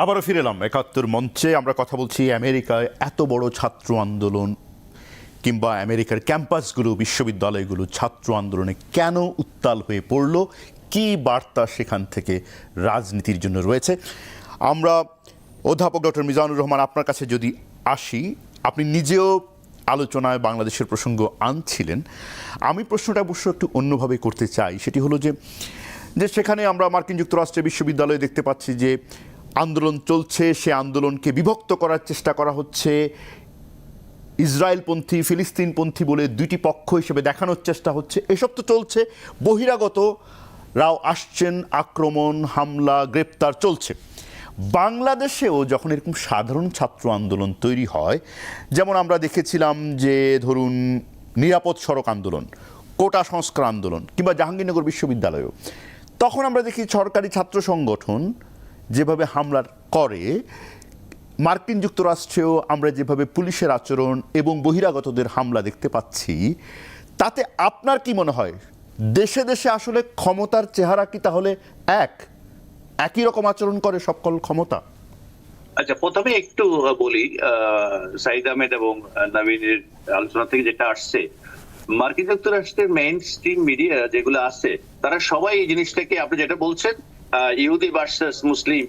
আবারও ফিরে এলাম একাত্তর মঞ্চে। আমরা কথা বলছি আমেরিকায় এত বড় ছাত্র আন্দোলন কিংবা আমেরিকার ক্যাম্পাসগুলো, বিশ্ববিদ্যালয়গুলো ছাত্র আন্দোলনে কেন উত্তাল হয়ে পড়ল, কি বার্তা সেখান থেকে রাজনীতির জন্য রয়েছে। আমরা অধ্যাপক ডক্টর মিজানুর রহমান আপনার কাছে যদি আসি, আপনি নিজেও আলোচনায় বাংলাদেশের প্রসঙ্গ আনছিলেন। আমি প্রশ্নটা অবশ্য একটু অন্যভাবে করতে চাই। সেটি হলো যে সেখানে আমরা মার্কিন যুক্তরাষ্ট্রের বিশ্ববিদ্যালয়ে দেখতে পাচ্ছি যে আন্দোলন চলছে, সে আন্দোলনকে বিভক্ত করার চেষ্টা করা হচ্ছে। ইসরায়েলপন্থী, ফিলিস্তিনপন্থী বলে দুইটি পক্ষ হিসেবে দেখানোর চেষ্টা হচ্ছে। এসব তো চলছে, বহিরাগতরাও আসছেন, আক্রমণ, হামলা, গ্রেপ্তার চলছে। বাংলাদেশেও যখন এরকম সাধারণ ছাত্র আন্দোলন তৈরি হয়, যেমন আমরা দেখেছিলাম যে ধরুন নিরাপদ সড়ক আন্দোলন, কোটা সংস্কার আন্দোলন কিংবা জাহাঙ্গীরনগর বিশ্ববিদ্যালয়েও, তখন আমরা দেখি সরকারি ছাত্র সংগঠন যেভাবে হামলা করে, মার্কিন যুক্তরাষ্ট্রেও আমরা যেভাবে পুলিশের আচরণ এবং বহিরাগতদের হামলা দেখতে পাচ্ছি, তাতে আপনার কি মনে হয় দেশে দেশে আসলে ক্ষমতার চেহারা কি তাহলে একই রকম আচরণ করে সকল ক্ষমতা? আচ্ছা, প্রথমে একটু বলি, সাইদ আহমেদ এবং নবীনের আলোচনা থেকে যেটা আসছে, মার্কিন যুক্তরাষ্ট্রের মেইন স্ট্রিম মিডিয়া যেগুলো আছে, তারা সবাই এই জিনিসটাকে, আপনি যেটা বলছেন ইহুদি ভার্সাস মুসলিম,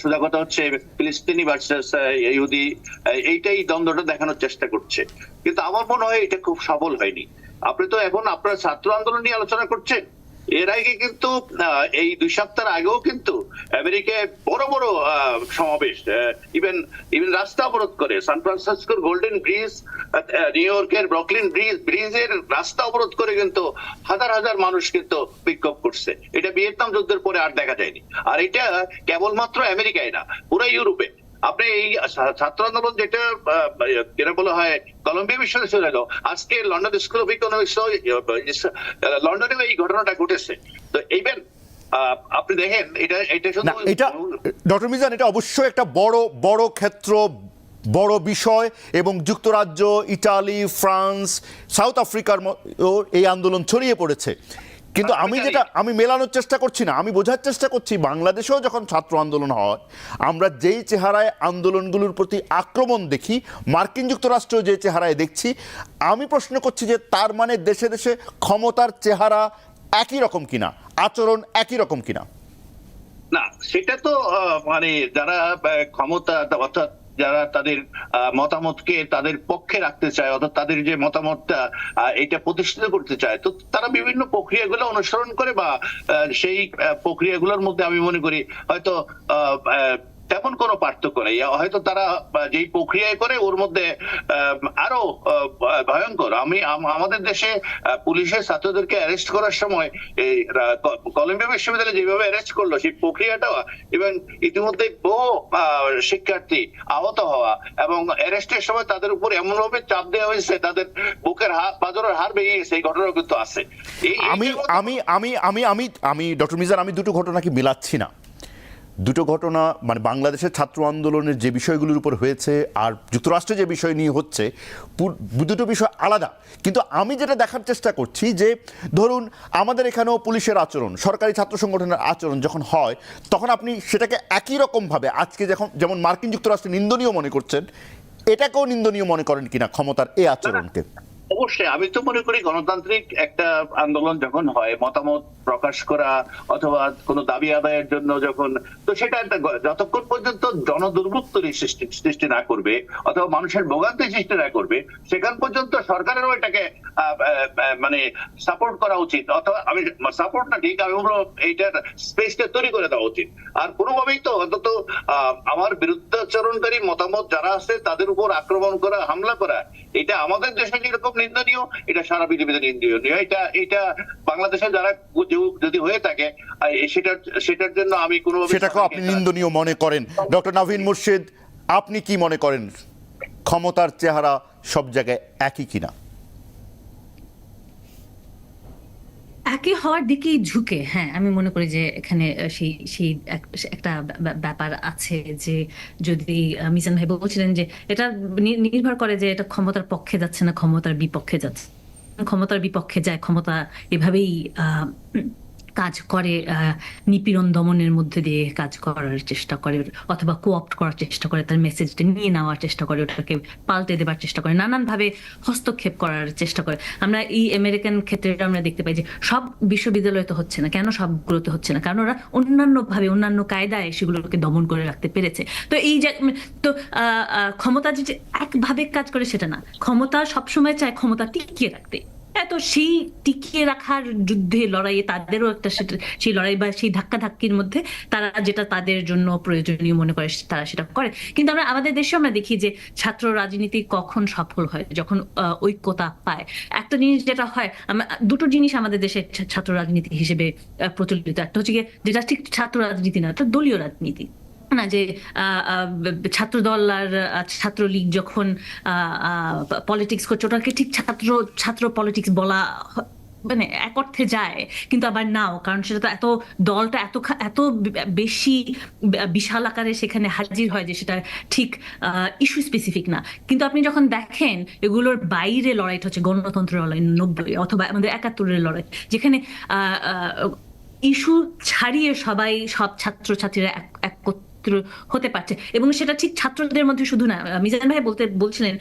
সোজা কথা হচ্ছে ফিলিস্তিনি ভার্সাস ইহুদি, এইটাই দ্বন্দ্বটা দেখানোর চেষ্টা করছে। কিন্তু আমার মনে হয় এটা খুব সফল হয়নি। আপনি তো এখন আপনার ছাত্র আন্দোলন নিয়ে আলোচনা করছেন, এর আগে কিন্তু এই 2 সপ্তাহ আগেও কিন্তু আমেরিকায় বড় বড় সমাবেশ, ইভেন রাস্তা অবরোধ করে, সান ফ্রান্সিসকোর গোল্ডেন ব্রিজ, নিউ ইয়র্কের ব্রুকলিন ব্রিজের রাস্তা অবরোধ করে কিন্তু হাজার হাজার মানুষ কিন্তু বিক্ষোভ করছে। এটা ভিয়েতনাম যুদ্ধের পরে আর দেখা যায়নি। আর এটা কেবলমাত্র আমেরিকায় না, পুরো ইউরোপে। আপনি এই ছাত্র আন্দোলন যেটা বলা হয় কলম্বিয়া বিশ্ববিদ্যালয়, আজকে লন্ডন স্কুল অফ ইকোনমিক্স, লন্ডনেও এই ঘটনাটা ঘটেছে। তো এইবার আপনি দেখেন এটা শুধু ডক্টর মিজান, এটা অবশ্যই একটা বড় ক্ষেত্র, বড় বিষয়, এবং যুক্তরাজ্য, ইটালি, ফ্রান্স, সাউথ আফ্রিকার এই আন্দোলন ছড়িয়ে পড়েছে। কিন্তু আমি মেলানোর চেষ্টা করছি না, আমি বোঝার চেষ্টা করছি বাংলাদেশেও যখন ছাত্র আন্দোলন হয়, আমরা যেই চেহারায় আন্দোলনগুলোর প্রতি আক্রমণ দেখি, মার্কিন যুক্তরাষ্ট্র যে চেহারায় দেখছি, আমি প্রশ্ন করছি যে তার মানে দেশে দেশে ক্ষমতার চেহারা একই রকম কিনা, আচরণ একই রকম কিনা। না, সেটা তো মানে যারা ক্ষমতা, অর্থাৎ যারা তাদের মতামতকে তাদের পক্ষে রাখতে চায়, অর্থাৎ তাদের যে মতামতটা এটা প্রতিষ্ঠিত করতে চায়, তো তারা বিভিন্ন প্রক্রিয়াগুলো অনুসরণ করে, বা সেই প্রক্রিয়াগুলোর মধ্যে আমি মনে করি হয়তো তেমন কোনো পার্থক্য নেই। হয়তো তারা যেই প্রক্রিয়ায় করে ওর মধ্যে আরো ভয়ঙ্কর। আমাদের দেশে পুলিশের ছাত্রদেরকে অ্যারেস্ট করার সময় এই কলম্বিয়া বিশ্ববিদ্যালয়ে যেভাবে অ্যারেস্ট করলো, সেই প্রক্রিয়াটা, এবং ইতিমধ্যে বহু শিক্ষার্থী আহত হওয়া এবং অ্যারেস্টের সময় তাদের উপর এমন ভাবে চাপ দেওয়া হয়েছে, তাদের বুকের পাঁজরের হাড় ভেঙে গেছে, এই ঘটনা কিন্তু আছে। আমি ডক্টর মিজান, আমি দুটো ঘটনাকে মিলাচ্ছি না। দুটো ঘটনা মানে বাংলাদেশের ছাত্র আন্দোলনের যে বিষয়গুলোর উপর হয়েছে আর যুক্তরাষ্ট্রে যে বিষয় নিয়ে হচ্ছে, দুটো বিষয় আলাদা। কিন্তু আমি যেটা দেখার চেষ্টা করছি যে ধরুন আমাদের এখানেও পুলিশের আচরণ, সরকারি ছাত্র সংগঠনের আচরণ যখন হয়, তখন আপনি সেটাকে একই রকমভাবে আজকে যেমন মার্কিন যুক্তরাষ্ট্র নিন্দনীয় মনে করছেন, এটাকেও নিন্দনীয় মনে করেন কিনা ক্ষমতার এই আচরণকে? অবশ্যই, আমি তো মনে করি গণতান্ত্রিক একটা আন্দোলন যখন হয়, মতামত প্রকাশ করা অথবা কোনো দাবি আদায়ের জন্য যখন, তো সেটা যতক্ষণ পর্যন্ত জনদুর্ভোগের সৃষ্টি না করবে অথবা মানুষের ভোগান্তি সৃষ্টি না করবে, সেখান পর্যন্ত সরকারেরও এটাকে মানে সাপোর্ট করা উচিত। অথবা আমি সাপোর্ট না, ঠিক, আমি বলবো এইটার স্পেসটা তৈরি করে দেওয়া উচিত। আর কোনোভাবেই তো অন্তত আমার বিরুদ্ধাচরণকারী মতামত যারা আছে তাদের উপর আক্রমণ করা, হামলা করা, এটা আমাদের দেশে যেরকম নিন্দনীয়, এটা সারা পৃথিবীতে নিন্দনীয়। এটা বাংলাদেশে যারা যদি হয়ে থাকে সেটার জন্য আমি কোনো, সেটাকে আপনি নিন্দনীয় মনে করেন। ডক্টর নাভিন মুর্শিদ, আপনি কি মনে করেন ক্ষমতার চেহারা সব জায়গায় একই কিনা? একই হওয়ার দিকেই ঝুঁকে। হ্যাঁ, আমি মনে করি যে এখানে সেই একটা ব্যাপার আছে যে যদি মিজান ভাই বলছিলেন যে এটা নির্ভর করে যে এটা ক্ষমতার পক্ষে যাচ্ছে না ক্ষমতার বিপক্ষে যাচ্ছে। ক্ষমতার বিপক্ষে যায়, ক্ষমতা এভাবেই কাজ করে, নিপীড়ন দমনের মধ্যে দিয়ে কাজ করার চেষ্টা করে, অথবা কোঅপ্ট করার চেষ্টা করে, তার মেসেজটা নিয়ে নেওয়ার চেষ্টা করে, ওটাকে পাল্টে দেবার চেষ্টা করে, নানানভাবে হস্তক্ষেপ করার চেষ্টা করে। আমরা এই আমেরিকান ক্ষেত্রে আমরা দেখতে পাই যে সব বিশ্ববিদ্যালয় তো হচ্ছে না, কেন সবগুলোতে হচ্ছে না? কারণ ওরা অন্যান্য অন্যান্য কায়দায় সেগুলোকে দমন করে রাখতে পেরেছে। তো এই যে তো ক্ষমতা যে একভাবে কাজ করে সেটা না, ক্ষমতা সবসময় চায় ক্ষমতা টিকিয়ে রাখতে। তো সেই টিকিয়ে রাখার যুদ্ধে লড়াইয়ে তাদেরও একটা সেই লড়াই বা সেই ধাক্কাধাক্কির মধ্যে তারা যেটা তাদের জন্য প্রয়োজনীয় মনে করে তারা সেটা করে। কিন্তু আমরা আমাদের দেশে আমরা দেখি যে ছাত্র রাজনীতি কখন সফল হয়, যখন ঐক্যতা পায়। একটা জিনিস যেটা হয়, দুটো জিনিস আমাদের দেশে ছাত্র রাজনীতি হিসেবে প্রচলিত। একটা হচ্ছে গিয়ে যেটা ঠিক ছাত্র রাজনীতি না, এটা দলীয় রাজনীতি না, যে ছাত্র দল আর ছাত্রলীগ যখন পলিটিক্স করছে ওটাকে ঠিক ছাত্র পলিটিক্স বলা মানে এক অর্থে যায়, কিন্তু আবার নাও, কারণ সেটা তো দলটা এত বেশি বিশাল আকারে সেখানে হাজির হয় যে সেটা ঠিক ইস্যু স্পেসিফিক না। কিন্তু আপনি যখন দেখেন এগুলোর বাইরে লড়াইটা হচ্ছে গণতন্ত্রের লড়াই 90 অথবা আমাদের 71-এর লড়াই, যেখানে ইস্যু ছাড়িয়ে সব ছাত্রছাত্রীরা একত্র হতে পারছে। এবং সেটা ঠিক ছাত্রদের মধ্যে শুধু না, মিজান ভাই বলছিলেন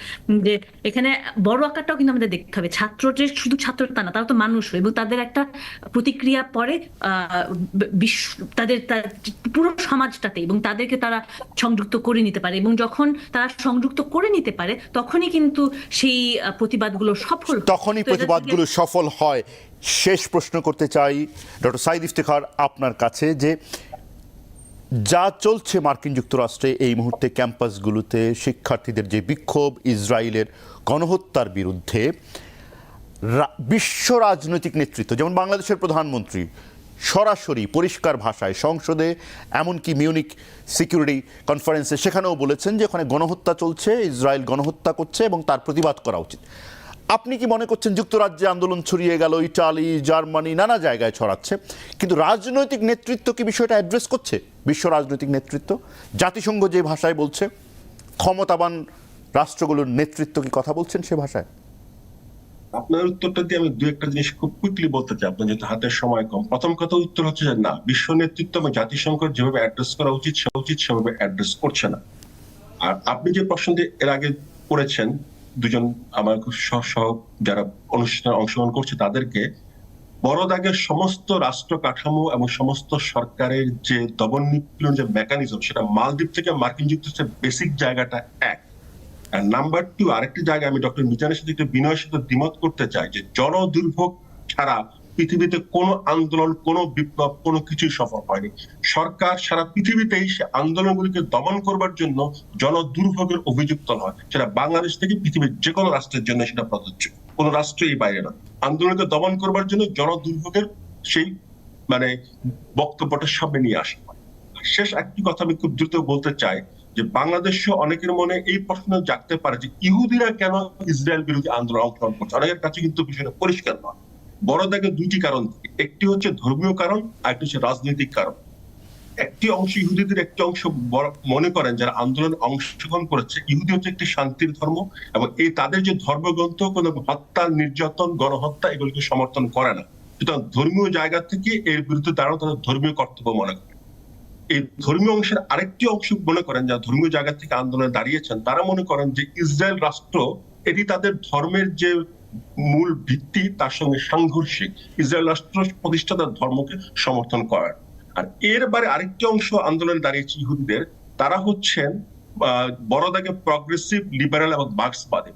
যে এখানে বড় আকারটাও কিন্তু আমাদের দেখতে হবে। ছাত্রদের শুধু ছাত্র তা না, তারা তো মানুষ, এবং তাদের একটা প্রতিক্রিয়া পরে তাদের পুরো সমাজটাতে, এবং তাদেরকে তারা সংযুক্ত করে নিতে পারে। এবং যখন তারা সংযুক্ত করে নিতে পারে তখনই কিন্তু সেই প্রতিবাদগুলো সফল হয়। তখনই প্রতিবাদগুলো সফল হয়। শেষ প্রশ্ন করতে চাই ডক্টর সাঈদ ইফতেখার আপনার কাছে, যে যা চলছে মার্কিন যুক্তরাষ্ট্রে এই মুহূর্তে ক্যাম্পাসগুলোতে শিক্ষার্থীদের যে বিক্ষোভ ইসরায়েলের গণহত্যার বিরুদ্ধে, বিশ্ব রাজনৈতিক নেতৃত্ব যেমন বাংলাদেশের প্রধানমন্ত্রী সরাসরি পরিষ্কার ভাষায় সংসদে, এমনকি মিউনিক সিকিউরিটি কনফারেন্সে সেখানেও বলেছেন যে ওখানে গণহত্যা চলছে, ইসরায়েল গণহত্যা করছে এবং তার প্রতিবাদ করা উচিত। আপনি কি মনে করছেন যুক্তরাজ্যে আন্দোলন ছড়িয়ে গেল, ইটালি, জার্মানি, নানা জায়গায় ছড়াচ্ছে, কিন্তু রাজনৈতিক নেতৃত্ব কি বিষয়টা অ্যাড্রেস করছে? বিশ্ব রাজনৈতিক নেতৃত্ব, জাতিসংঘ যে ভাষায় বলছে, ক্ষমতাবান রাষ্ট্রগুলোর নেতৃত্ব কি কথা বলছেন সে ভাষায়? আপনার উত্তরটা দিয়ে আমি দু একটা জিনিস খুব কুইকলি বলতে চাই, আপনার যেহেতু হাতের সময় কম। প্রথম কথা উত্তর হচ্ছে যে না, বিশ্ব নেতৃত্ব এবং জাতিসংঘ যেভাবে অ্যাড্রেস করা উচিত সেভাবে অ্যাড্রেস করছে না। আর আপনি যে প্রশ্নটি এর আগে করেছেন, দুজন আমার সহ যারা অনুষ্ঠানে অংশগ্রহণ করছে তাদেরকে, বড় দাগের সমস্ত রাষ্ট্র কাঠামো এবং সমস্ত সরকারের যে দমন নিপীড়ন যে মেকানিজম, সেটা মালদ্বীপ থেকে মার্কিন যুক্তরাষ্ট্রের বেসিক জায়গাটা এক। আর নাম্বার 2, আরেকটি জায়গায় আমি ডক্টর মিজানের সাথে একটু বিনয়ের সাথে দ্বিমত করতে চাই, যে জনদুর্ভোগ ছাড়া পৃথিবীতে কোনো আন্দোলন, কোনো বিপ্লব, কোনো কিছুই সফল হয়নি। সরকার সারা পৃথিবীতেই সে আন্দোলনগুলিকে দমন করবার জন্য জনদুর্ভোগের অভিযুক্ত হয়। সেটা বাংলাদেশ থেকে পৃথিবীর যে কোনো রাষ্ট্রের জন্য সেটা প্রযোজ্য, কোনো রাষ্ট্রই বাইরে না। আন্দোলনকে দমন করবার জন্য জনদুর্ভোগের সেই মানে বক্তব্যটা সামনে নিয়ে আসা হয়। শেষ একটি কথা আমি খুব দ্রুত বলতে চাই, যে বাংলাদেশে অনেকের মনে এই প্রশ্ন জাগতে পারে যে ইহুদিরা কেন ইসরায়েল বিরোধী আন্দোলন অংশগ্রহণ করছে। অনেকের কাছে কিন্তু বিষয়টা পরিষ্কার নয়। বড় দাগে দুইটি কারণ, একটি হচ্ছে ধর্মীয় কারণ, আর একটি হচ্ছে রাজনৈতিক কারণ। একটি অংশ ইহুদিদের একটি অংশ মনে করেন যারা আন্দোলনে অংশগ্রহণ করেছে ইহুদি হচ্ছে একটি শান্তির ধর্ম, এবং এই তাদের যে ধর্মগ্রন্থ কোনো হত্যা, নির্যাতন, গণহত্যা এগুলিকে সমর্থন করে না। সুতরাং ধর্মীয় জায়গা থেকে এর বিরুদ্ধে দাঁড়ানো তাদের ধর্মীয় কর্তব্য মনে করে। এই ধর্মীয় অংশের আরেকটি অংশ মনে করেন, যারা ধর্মীয় জায়গা থেকে আন্দোলনে দাঁড়িয়েছেন, তারা মনে করেন যে ইসরায়েল রাষ্ট্র এটি তাদের ধর্মের যে মূল ভিত্তি তার সঙ্গে সাংঘর্ষিক। ইসরায়েল রাষ্ট্র প্রতিষ্ঠাতার ধর্মকে সমর্থন করার। আর এর বাইরে আরেকটি অংশ আন্দোলনে দাঁড়িয়েছে ইহুদিদের, তারা হচ্ছেন বড় দাগে প্রগ্রেসিভ, লিবারেল এবং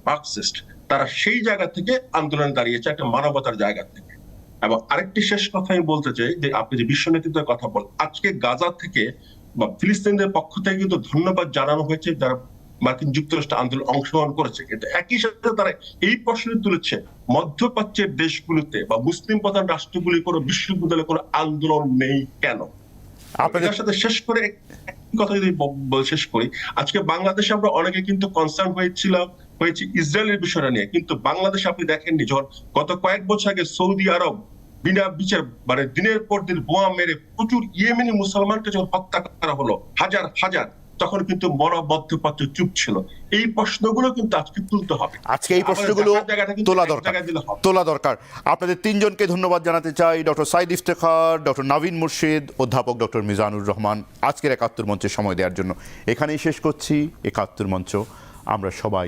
মার্কসিস্ট। তারা সেই জায়গা থেকে আন্দোলনে দাঁড়িয়েছে একটা মানবতার জায়গা থেকে। এবং আরেকটি শেষ কথা আমি বলতে চাই, যে আপনি যে বিশ্ব নেতৃত্বের কথা বলেন, আজকে গাজা থেকে বা ফিলিস্তিনদের পক্ষ থেকে কিন্তু ধন্যবাদ জানানো হয়েছে যারা মার্কিন যুক্তরাষ্ট্র আন্দোলন অংশগ্রহণ করেছে। কিন্তু একই সাথে তারা এই প্রশ্ন তুলেছে, মধ্যপ্রাচ্যের দেশগুলোতে বা মুসলিম প্রধান রাষ্ট্রগুলি কোনো বিশ্ববিদ্যালয়ে কোনো আন্দোলন নেই কেন? আপনাদের সাথে শেষ করে একটি কথা যদি শেষ করি, আজকে বাংলাদেশে আমরা অনেকে কিন্তু কনসার্ন হয়েছে ইসরায়েলের বিষয়টা নিয়ে, কিন্তু বাংলাদেশে আপনি দেখেননি যখন গত কয়েক বছর আগে সৌদি আরব বিনা বিচার মানে দিনের পর দিন বোমা মেরে প্রচুর ইয়েমেনি মুসলমানকে যখন হত্যা করা হলো, হাজার হাজার, তখন কিন্তু মনোবদ্ধপত্র চুপ ছিল। এই প্রশ্নগুলো কিন্তু আজকে তুলতে হবে, আজকে এই প্রশ্নগুলো তোলা দরকার। আপনাদের তিনজনকে ধন্যবাদ জানাতে চাই, ডক্টর সাইদ ইফতেখার, ডক্টর নাভিন মুর্শিদ, অধ্যাপক ডক্টর মিজানুর রহমান, আজকের একাত্তর মঞ্চে সময় দেওয়ার জন্য। এখানেই শেষ করছি একাত্তর মঞ্চ। আমরা সবাই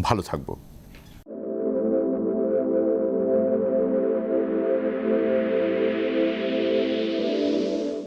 ভালো থাকবো।